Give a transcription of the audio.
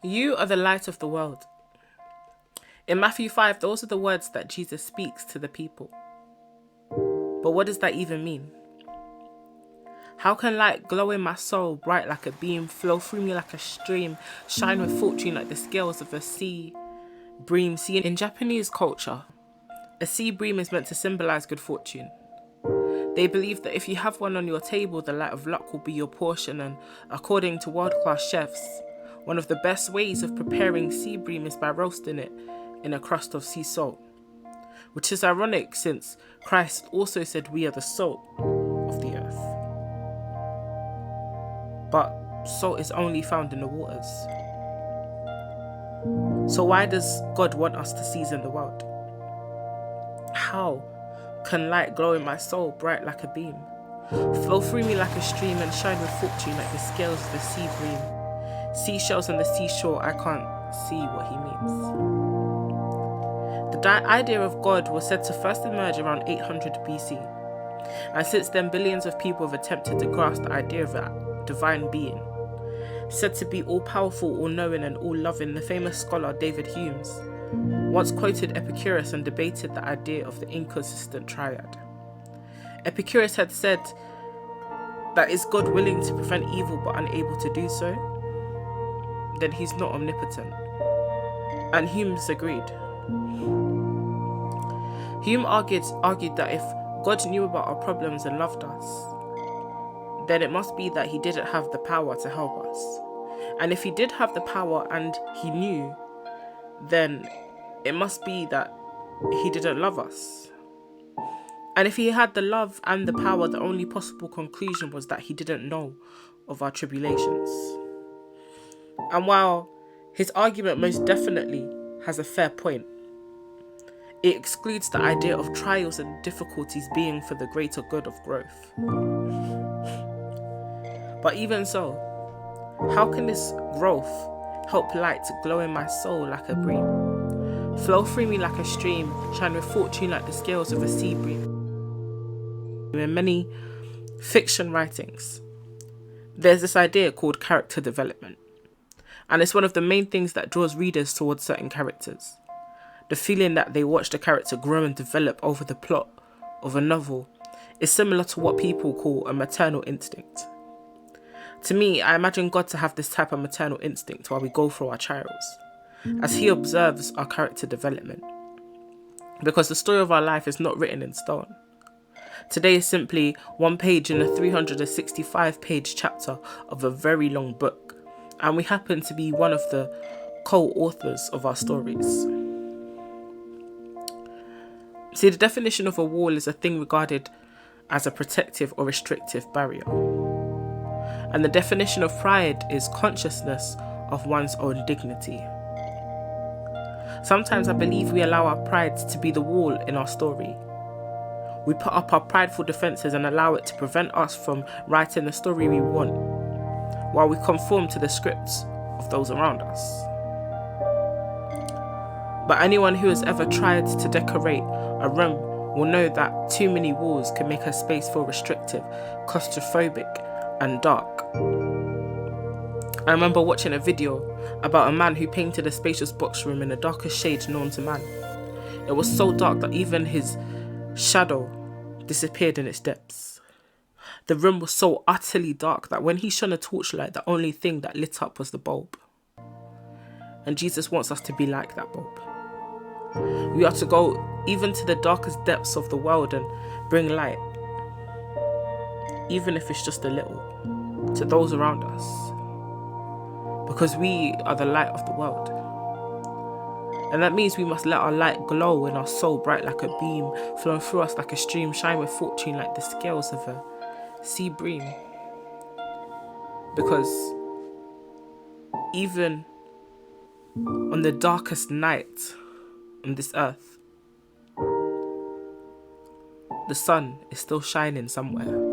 You are the light of the world. In Matthew 5, those are the words that Jesus speaks to the people. But what does that even mean? How can light glow in my soul, bright like a beam, flow through me like a stream, shine with fortune like the scales of a sea bream? See, in Japanese culture, a sea bream is meant to symbolize good fortune. They believe that if you have one on your table, the light of luck will be your portion, and according to world-class chefs, one of the best ways of preparing sea bream is by roasting it in a crust of sea salt. Which is ironic since Christ also said we are the salt of the earth. But salt is only found in the waters. So why does God want us to season the world? How can light glow in my soul, bright like a beam, flow through me like a stream and shine with fortune like the scales of the sea bream? Seashells on the seashore, I can't see what he means. The idea of God was said to first emerge around 800 BC. And since then, billions of people have attempted to grasp the idea of a divine being. Said to be all-powerful, all-knowing and all-loving, the famous scholar David Hume once quoted Epicurus and debated the idea of the inconsistent triad. Epicurus had said that is God willing to prevent evil but unable to do so? Then he's not omnipotent. And Hume agreed. Hume argued that if God knew about our problems and loved us, then it must be that he didn't have the power to help us. And if he did have the power and he knew, then it must be that he didn't love us. And if he had the love and the power, the only possible conclusion was that he didn't know of our tribulations. And while his argument most definitely has a fair point, it excludes the idea of trials and difficulties being for the greater good of growth. But even so, how can this growth help light to glow in my soul like a bream, flow through me like a stream, shine with fortune like the scales of a sea bream? In many fiction writings, there's this idea called character development. And it's one of the main things that draws readers towards certain characters. The feeling that they watch the character grow and develop over the plot of a novel is similar to what people call a maternal instinct. To me, I imagine God to have this type of maternal instinct while we go through our trials, as he observes our character development. Because the story of our life is not written in stone. Today is simply one page in a 365-page chapter of a very long book, and we happen to be one of the co-authors of our stories. See, the definition of a wall is a thing regarded as a protective or restrictive barrier. And the definition of pride is consciousness of one's own dignity. Sometimes I believe we allow our pride to be the wall in our story. We put up our prideful defences and allow it to prevent us from writing the story we want, while we conform to the scripts of those around us. But anyone who has ever tried to decorate a room will know that too many walls can make a space feel restrictive, claustrophobic, and dark. I remember watching a video about a man who painted a spacious box room in the darkest shade known to man. It was so dark that even his shadow disappeared in its depths. The room was so utterly dark that when he shone a torchlight, the only thing that lit up was the bulb. And Jesus wants us to be like that bulb. We are to go even to the darkest depths of the world and bring light, even if it's just a little, to those around us. Because we are the light of the world. And that means we must let our light glow in our soul, bright like a beam, flowing through us like a stream, shine with fortune like the scales of a sea bream. Because even on the darkest night on this earth, the sun is still shining somewhere.